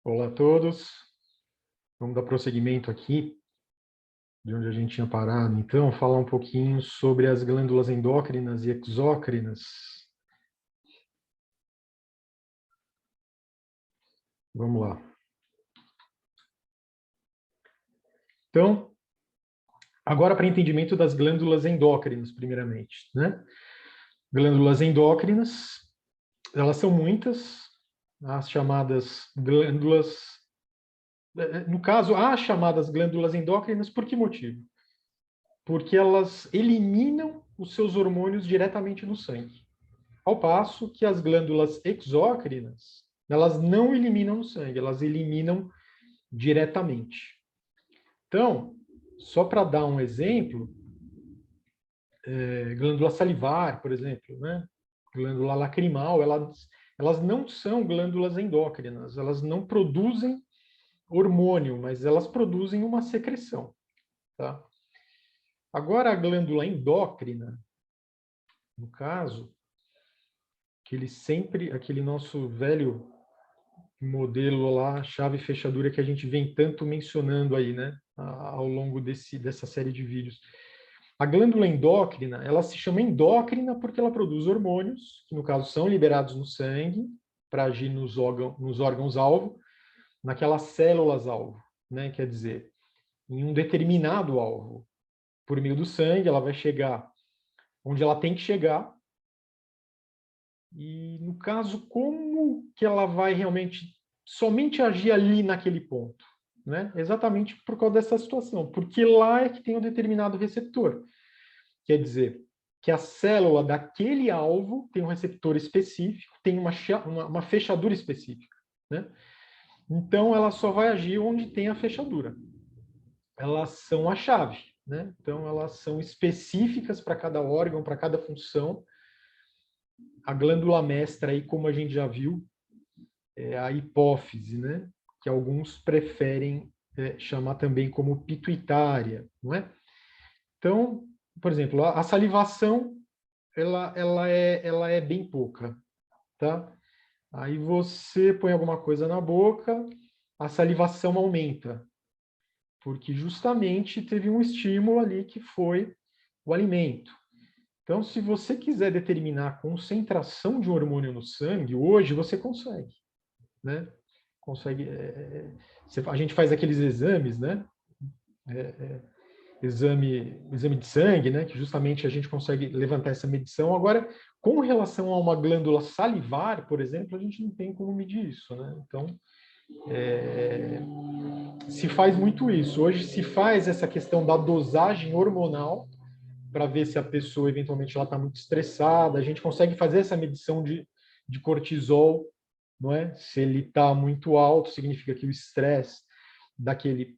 Olá a todos. Vamos dar prosseguimento aqui, de onde a gente tinha parado. Então, falar um pouquinho sobre as glândulas endócrinas e exócrinas. Vamos lá. Então, agora para entendimento das glândulas endócrinas, primeiramente, né? Glândulas endócrinas, elas são muitas, as chamadas glândulas... No caso, há chamadas glândulas endócrinas por que motivo? Porque elas eliminam os seus hormônios diretamente do sangue. Ao passo que as glândulas exócrinas, elas não eliminam no sangue, elas eliminam diretamente. Então, só para dar um exemplo, glândula salivar, por exemplo, né? Glândula lacrimal, elas não são glândulas endócrinas, elas não produzem hormônio, mas elas produzem uma secreção. Tá? Agora, a glândula endócrina, no caso, aquele nosso velho modelo lá, chave e fechadura que a gente vem tanto mencionando aí, né, ao longo dessa série de vídeos. A glândula endócrina, ela se chama endócrina porque ela produz hormônios, que no caso são liberados no sangue, para agir nos órgãos-alvo, naquelas células-alvo, né, quer dizer, em um determinado alvo. Por meio do sangue, ela vai chegar onde ela tem que chegar. E, no caso, como que ela vai realmente somente agir ali naquele ponto? Né? Exatamente por causa dessa situação, porque lá é que tem um determinado receptor. Quer dizer, que a célula daquele alvo tem um receptor específico, tem uma fechadura específica. Né? Então, ela só vai agir onde tem a fechadura. Elas são a chave. Né? Então, elas são específicas para cada órgão, para cada função. A glândula mestra, aí, como a gente já viu, é a hipófise, né? Que alguns preferem chamar também como pituitária, não é? Então, por exemplo, a salivação, ela é bem pouca, tá? Aí você põe alguma coisa na boca, a salivação aumenta, porque justamente teve um estímulo ali que foi o alimento. Então, se você quiser determinar a concentração de um hormônio no sangue, hoje você consegue, né? Consegue. A gente faz aqueles exames, né? Exame de sangue, né? Que justamente a gente consegue levantar essa medição. Agora, com relação a uma glândula salivar, por exemplo, a gente não tem como medir isso, né? Então, se faz muito isso. Hoje se faz essa questão da dosagem hormonal para ver se a pessoa eventualmente ela está muito estressada. A gente consegue fazer essa medição de cortisol, não é? Se ele está muito alto, significa que o estresse daquele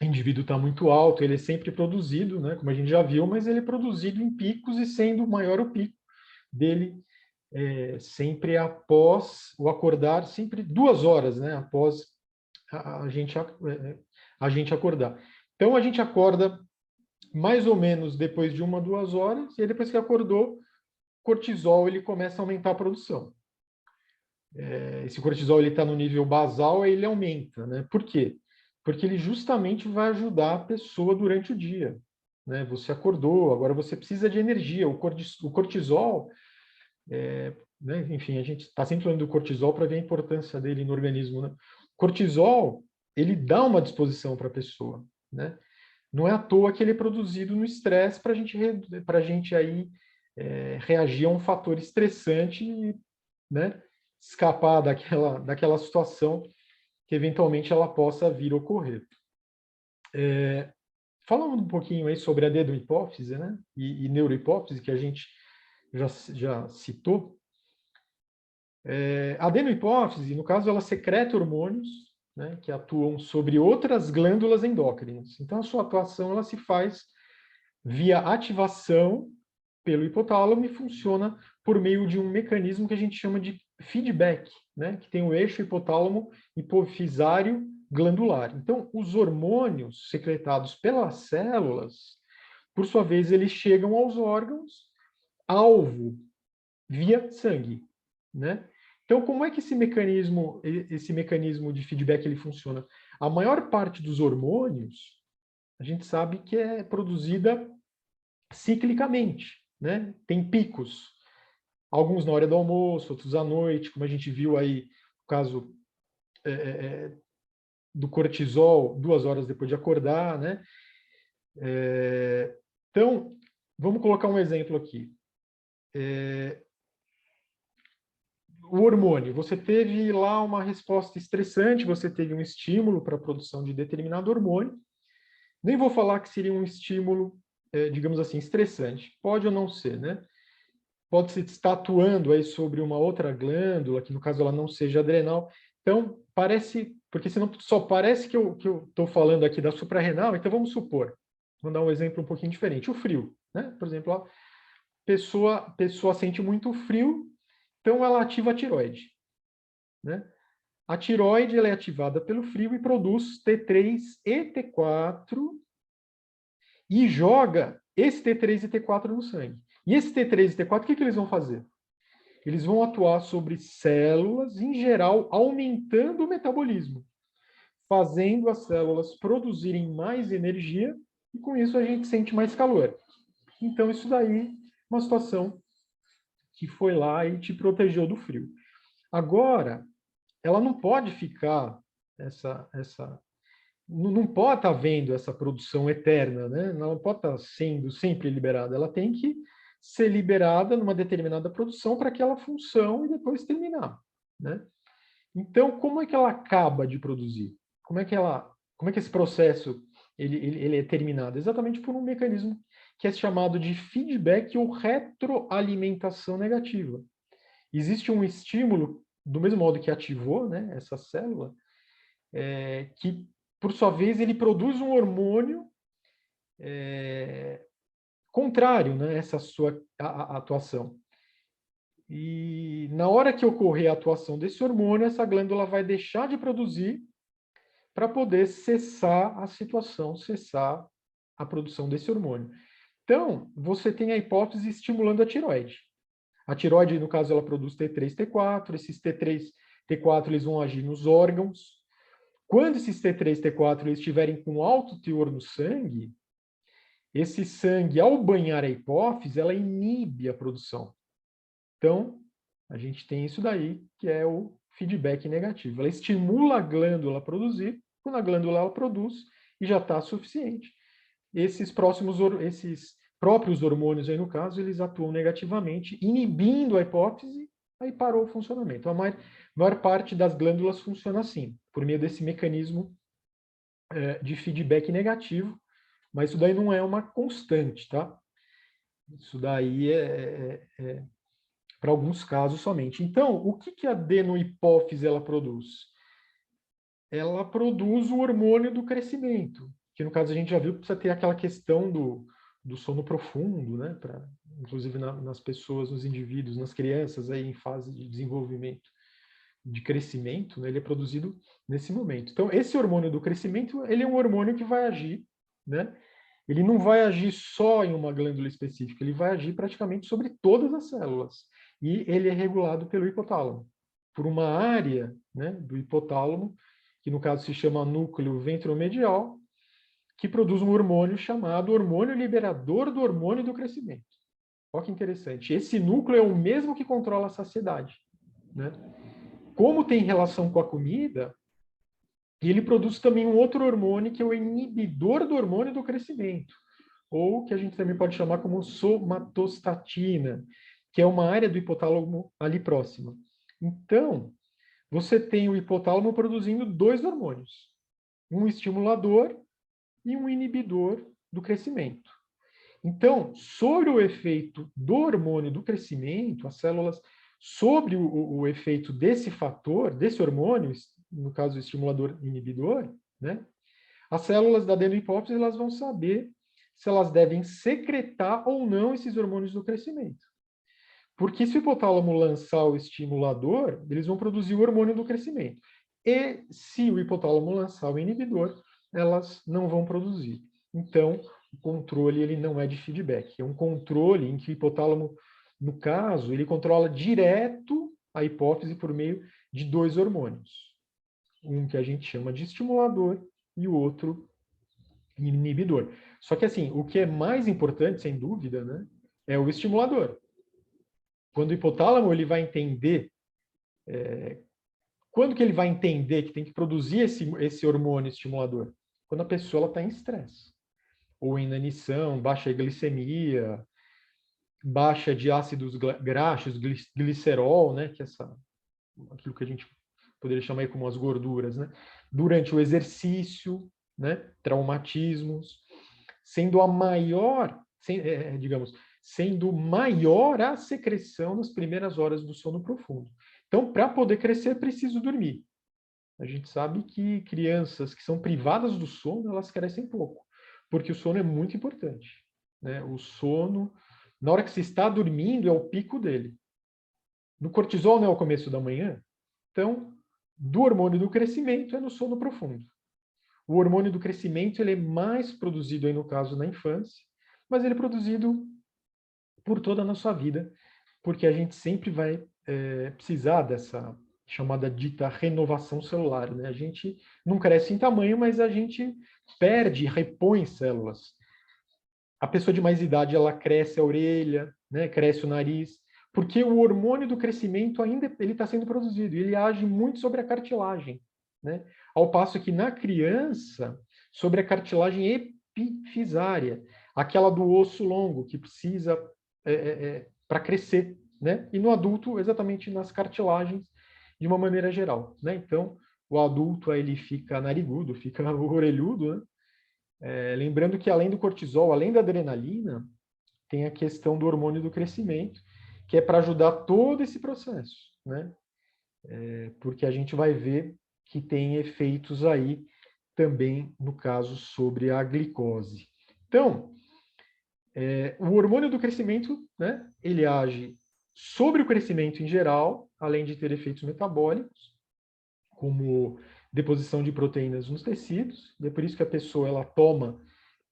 indivíduo está muito alto. Ele é sempre produzido, né? Como a gente já viu, mas ele é produzido em picos e sendo maior o pico dele sempre após o acordar, sempre 2 horas, né? Após a gente acordar. Então a gente acorda mais ou menos depois de 1, 2 horas, e aí depois que acordou, cortisol ele começa a aumentar a produção. Esse cortisol ele está no nível basal, ele aumenta, né? Por quê? Porque ele justamente vai ajudar a pessoa durante o dia. Né? Você acordou, agora você precisa de energia. O cortisol, né? Enfim, a gente está sempre falando do cortisol para ver a importância dele no organismo. Né? Cortisol, ele dá uma disposição para a pessoa. Né? Não é à toa que ele é produzido no estresse para a gente aí reagir a um fator estressante e, né, escapar daquela situação que eventualmente ela possa vir a ocorrer. Falando um pouquinho aí sobre a adenohipófise, né, e neurohipófise, que a gente já citou, a adenohipófise, no caso, ela secreta hormônios, né, que atuam sobre outras glândulas endócrinas. Então, a sua atuação ela se faz via ativação pelo hipotálamo e funciona por meio de um mecanismo que a gente chama de feedback, né, que tem o eixo hipotálamo hipofisário glandular. Então, os hormônios secretados pelas células, por sua vez, eles chegam aos órgãos alvo via sangue, né? Então, como é que esse mecanismo de feedback ele funciona? A maior parte dos hormônios, a gente sabe que é produzida ciclicamente, né? Tem picos, alguns na hora do almoço, outros à noite, como a gente viu aí, o caso do cortisol, 2 horas depois de acordar, né? Então, vamos colocar um exemplo aqui. O hormônio, você teve lá uma resposta estressante, você teve um estímulo para a produção de determinado hormônio. Nem vou falar que seria um estímulo, digamos assim, estressante. Pode ou não ser, né? Pode se estar atuando aí sobre uma outra glândula, que no caso ela não seja adrenal. Então, parece, porque senão só parece que eu estou falando aqui da suprarrenal, então vamos supor, vou dar um exemplo um pouquinho diferente, o frio, né? Por exemplo, a pessoa sente muito frio, então ela ativa a tireoide, né? A tireoide ela é ativada pelo frio e produz T3 e T4 e joga esse T3 e T4 no sangue. E esse T3 e T4, o que eles vão fazer? Eles vão atuar sobre células, em geral, aumentando o metabolismo, fazendo as células produzirem mais energia e com isso a gente sente mais calor. Então isso daí é uma situação que foi lá e te protegeu do frio. Agora, ela não pode ficar não pode estar vendo essa produção eterna, né? Não pode estar sendo sempre liberada. Ela tem que ser liberada numa determinada produção para aquela função e depois terminar, né? Então, como é que ela acaba de produzir? Como é que esse processo ele é terminado? Exatamente por um mecanismo que é chamado de feedback ou retroalimentação negativa. Existe um estímulo, do mesmo modo que ativou, né, essa célula, que, por sua vez, ele produz um hormônio contrário, né, a essa sua atuação. E na hora que ocorrer a atuação desse hormônio, essa glândula vai deixar de produzir para poder cessar a situação, cessar a produção desse hormônio. Então, você tem a hipófise estimulando a tireoide. A tireoide, no caso, ela produz T3, T4. Esses T3, T4 eles vão agir nos órgãos. Quando esses T3, T4 eles estiverem com alto teor no sangue, esse sangue, ao banhar a hipófise, ela inibe a produção. Então, a gente tem isso daí, que é o feedback negativo. Ela estimula a glândula a produzir, quando a glândula ela produz, e já está suficiente. Esses próprios hormônios, aí no caso, eles atuam negativamente, inibindo a hipófise, aí parou o funcionamento. A maior parte das glândulas funciona assim, por meio desse mecanismo de feedback negativo, mas isso daí não é uma constante, tá? Isso daí é para alguns casos somente. Então, o que a adenohipófise ela produz? Ela produz o hormônio do crescimento, que no caso a gente já viu que precisa ter aquela questão do sono profundo, né? Inclusive nas pessoas, nos indivíduos, nas crianças aí em fase de desenvolvimento, de crescimento, né? Ele é produzido nesse momento. Então, esse hormônio do crescimento, ele é um hormônio que vai agir, né? Ele não vai agir só em uma glândula específica, ele vai agir praticamente sobre todas as células. E ele é regulado pelo hipotálamo, por uma área, né, do hipotálamo, que no caso se chama núcleo ventromedial, que produz um hormônio chamado hormônio liberador do hormônio do crescimento. Olha que interessante. Esse núcleo é o mesmo que controla a saciedade, né? Como tem relação com a comida, ele produz também um outro hormônio que é o inibidor do hormônio do crescimento, ou que a gente também pode chamar como somatostatina, que é uma área do hipotálamo ali próxima. Então, você tem o hipotálamo produzindo dois hormônios, um estimulador e um inibidor do crescimento. Então, sobre o efeito do hormônio do crescimento, as células, sobre o efeito desse fator, desse hormônio, no caso o estimulador inibidor, né, as células da adenohipófise elas vão saber se elas devem secretar ou não esses hormônios do crescimento. Porque se o hipotálamo lançar o estimulador, eles vão produzir o hormônio do crescimento. E se o hipotálamo lançar o inibidor, elas não vão produzir. Então, o controle ele não é de feedback. É um controle em que o hipotálamo, no caso, ele controla direto a hipófise por meio de 2 hormônios. Um que a gente chama de estimulador e o outro inibidor. Só que, assim, o que é mais importante, sem dúvida, né, é o estimulador. Quando o hipotálamo ele vai entender, quando que ele vai entender que tem que produzir esse hormônio estimulador? Quando a pessoa está em estresse, ou em inanição, baixa glicemia, baixa de ácidos graxos, glicerol, né, que é aquilo que a gente poderia chamar aí como as gorduras, né, durante o exercício, né, traumatismos, sendo a maior, digamos, sendo maior a secreção nas primeiras horas do sono profundo. Então, para poder crescer, é preciso dormir. A gente sabe que crianças que são privadas do sono, elas crescem pouco, porque o sono é muito importante, né? O sono, na hora que você está dormindo, é o pico dele. No cortisol não é o começo da manhã, então, do hormônio do crescimento é no sono profundo. O hormônio do crescimento ele é mais produzido, aí no caso, na infância, mas ele é produzido por toda a nossa vida, porque a gente sempre vai precisar dessa chamada dita renovação celular, né? A gente não cresce em tamanho, mas a gente perde, repõe células. A pessoa de mais idade, ela cresce a orelha, né? Cresce o nariz, porque o hormônio do crescimento ainda ele está sendo produzido e ele age muito sobre a cartilagem, né? Ao passo que na criança, sobre a cartilagem epifisária, aquela do osso longo que precisa para crescer, né? E no adulto, exatamente nas cartilagens, de uma maneira geral, né? Então, o adulto ele fica narigudo, fica orelhudo, né? Lembrando que além do cortisol, além da adrenalina, tem a questão do hormônio do crescimento, que é para ajudar todo esse processo, né? Porque a gente vai ver que tem efeitos aí também, no caso, sobre a glicose. Então, o hormônio do crescimento, né, ele age sobre o crescimento em geral, além de ter efeitos metabólicos, como deposição de proteínas nos tecidos. E é por isso que a pessoa ela toma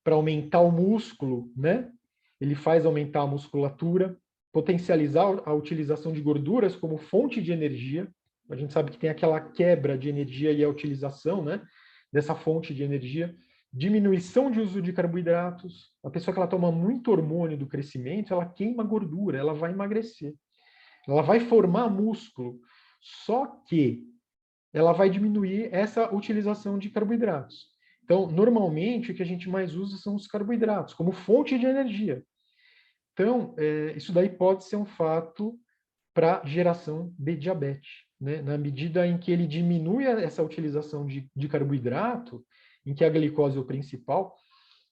para aumentar o músculo, né? Ele faz aumentar a musculatura, potencializar a utilização de gorduras como fonte de energia. A gente sabe que tem aquela quebra de energia e a utilização, né, dessa fonte de energia. Diminuição de uso de carboidratos. A pessoa que ela toma muito hormônio do crescimento, ela queima gordura, ela vai emagrecer. Ela vai formar músculo. Só que ela vai diminuir essa utilização de carboidratos. Então, normalmente, o que a gente mais usa são os carboidratos, como fonte de energia. Então, isso daí pode ser um fato para geração de diabetes, né? Na medida em que ele diminui essa utilização de carboidrato, em que a glicose é o principal,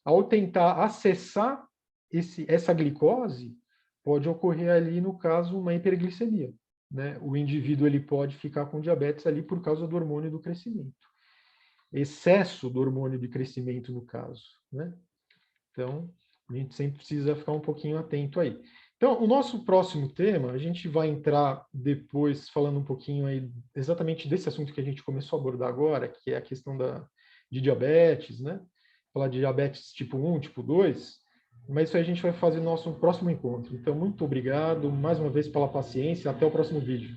ao tentar acessar essa glicose, pode ocorrer ali, no caso, uma hiperglicemia, né? O indivíduo ele pode ficar com diabetes ali por causa do hormônio do crescimento. Excesso do hormônio de crescimento, no caso, né? Então, a gente sempre precisa ficar um pouquinho atento aí. Então, o nosso próximo tema, a gente vai entrar depois falando um pouquinho aí exatamente desse assunto que a gente começou a abordar agora, que é a questão de diabetes, né? Falar de diabetes tipo 1, tipo 2, mas isso aí a gente vai fazer no nosso próximo encontro. Então, muito obrigado mais uma vez pela paciência, até o próximo vídeo.